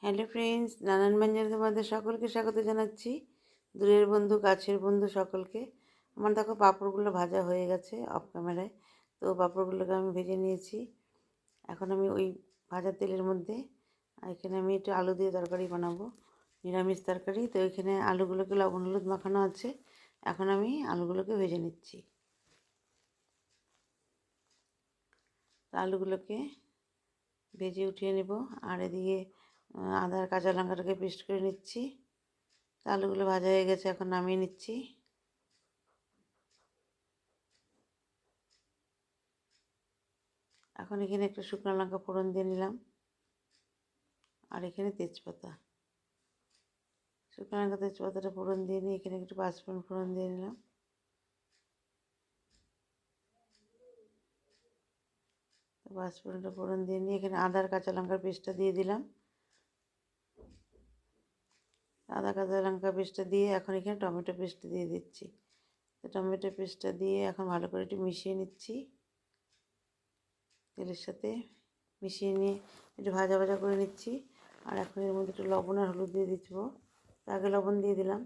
Hello friends, নানান ব্যঞ্জনে তোমাদের সকলকে স্বাগত জানাচ্ছি। দূরের বন্ধু, কাছের বন্ধু সকলকে। আমার দেখো পাঁপড়গুলো ভাজা হয়ে গেছে অফ ক্যামেরায়। তো পাঁপড়গুলোকে আমি ভেজে নিয়েছি। এখন আমি ওই ভাজা তেলের মধ্যে এখানে আমি একটু আলু দিয়ে তরকারি বানাবো, নিরামিষ তরকারি। তো এখানে আলুগুলোকে লবণ হলুদ মাখানো আছে। এখন আমি আলুগুলোকে ভেজে নিচ্ছি। তো আলুগুলোকে ভেজে উঠিয়ে নেব। আর এদিকে আদা আর কাঁচা লঙ্কাটাকে পেস্ট করে নিচ্ছি। আলুগুলো ভাজা হয়ে গেছে, এখন নামিয়ে নিচ্ছি। এখন এখানে একটা শুকনো লঙ্কা ফোড়ন দিয়ে নিলাম, আর এখানে তেজপাতা, শুকনো লঙ্কা তেজপাতাটা ফোড়ন দিয়ে নিয়ে এখানে একটু পাঁচফোড়ন ফোড়ন দিয়ে নিলাম। পাঁচফোড়নটা ফোড়ন দিয়ে নিয়ে এখানে আদার কাঁচা লঙ্কার পেস্টটা দিয়ে দিলাম। আদা কাঁচা লঙ্কা পেস্টটা দিয়ে এখন এখানে টমেটো পেস্ট দিয়ে দিচ্ছি। তো টমেটো পেস্টটা দিয়ে এখন ভালো করে একটু মিশিয়ে নিচ্ছি। তেলের সাথে মিশিয়ে নিয়ে একটু ভাজা ভাজা করে নিচ্ছি। আর এখন এর মধ্যে একটু লবণ আর হলুদ দিয়ে দিচ্ছি। আগে লবণ দিয়ে দিলাম,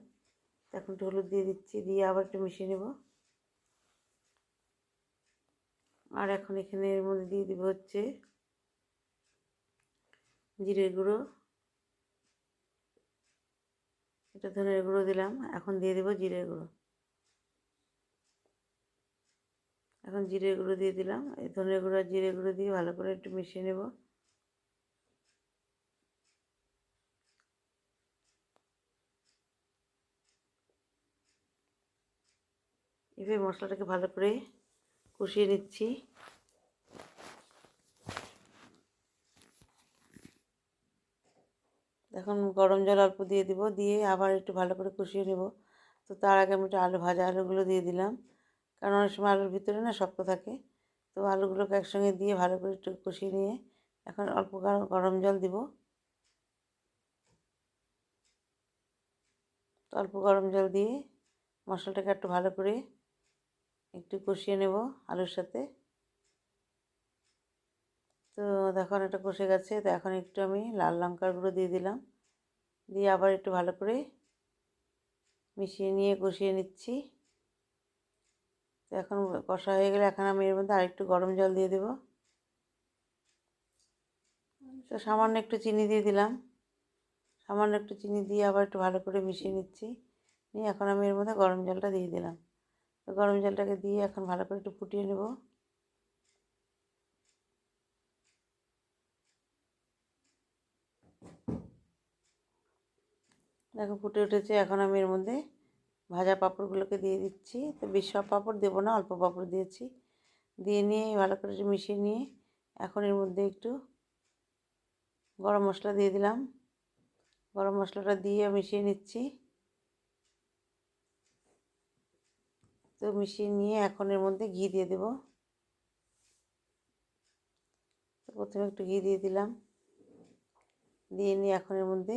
এখন একটু হলুদ দিয়ে দিচ্ছি, দিয়ে আবার একটু মিশিয়ে নেব। আর এখন এখানে এর মধ্যে দিয়ে দিব হচ্ছে জিরে গুঁড়ো, এটা ধনের গুঁড়ো দিলাম। এখন দিয়ে দেবো জিরে গুঁড়ো। এখন জিরে গুঁড়ো দিয়ে দিলাম। এই ধনের গুঁড়ো আর জিরে গুঁড়ো দিয়ে ভালো করে একটু মিশিয়ে নেব। এবার মশলাটাকে ভালো করে কষিয়ে নিচ্ছি। এখন গরম জল অল্প দিয়ে দিব, দিয়ে আবার একটু ভালো করে কষিয়ে নেব। তো তার আগে আমি একটু ভাজা আলুগুলো দিয়ে দিলাম, কারণ অনেক সময় আলুর ভিতরে না শক্ত থাকে। তো আলুগুলোকে একসঙ্গে দিয়ে ভালো করে একটু কষিয়ে নিয়ে এখন অল্প গরম জল দিব। অল্প গরম জল দিয়ে মশলাটাকে একটু ভালো করে একটু কষিয়ে নেব আলুর সাথে। তো দেখুন এটা কষে গেছে। তো এখন একটু আমি লাল লঙ্কার গুঁড়ো দিয়ে দিলাম, দিয়ে আবার একটু ভালো করে মিশিয়ে নিয়ে কষিয়ে নিচ্ছি। তো এখন কষা হয়ে গেলে এখন আমি এর মধ্যে আরেকটু গরম জল দিয়ে দেব। তো সামান্য একটু চিনি দিয়ে দিলাম, সামান্য একটু চিনি দিয়ে আবার একটু ভালো করে মিশিয়ে নিচ্ছি। নিয়ে এখন আমি এর মধ্যে গরম জলটা দিয়ে দিলাম। তো গরম জলটাকে দিয়ে এখন ভালো করে একটু ফুটিয়ে নেব। দেখো ফুটে উঠেছে। এখন আমি এর মধ্যে ভাজা পাঁপড়গুলোকে দিয়ে দিচ্ছি। তো বেশ সব পাঁপড় দেবো না, অল্প পাঁপড় দিয়েছি। দিয়ে নিয়ে ভালো করে মিশিয়ে নিয়ে এখন এর মধ্যে একটু গরম মশলা দিয়ে দিলাম। গরম মশলাটা দিয়ে মিশিয়ে নিচ্ছি। তো মিশিয়ে নিয়ে এখন এর মধ্যে ঘি দিয়ে দেব। তো প্রথমে একটু ঘি দিয়ে দিলাম, দিয়ে নিয়ে এখন এর মধ্যে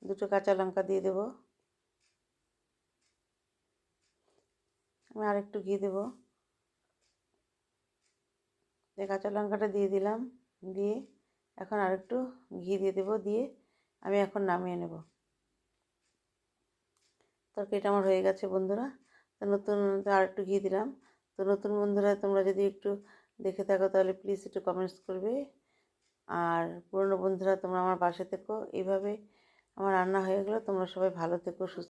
দুটো কাঁচা লঙ্কা দিয়ে দেব। আমি আরেকটু ঘি দেব। যে কাঁচা লঙ্কাটা দিয়ে দিলাম, দিয়ে এখন আরেকটু ঘি দিয়ে দেব, দিয়ে আমি এখন নামিয়ে নেব। তরকারিটা আমার হয়ে গেছে বন্ধুরা। তো নতুন আরেকটু ঘি দিলাম। তো নতুন বন্ধুরা তোমরা যদি একটু দেখে থাকো তাহলে প্লিজ একটু কমেন্টস করবে। আর পুরনো বন্ধুরা তোমরা আমার পাশে থেকো। এইভাবে আমার রান্না হয়ে গেলো। তোমরা সবাই ভালো থেকো, সুস্থ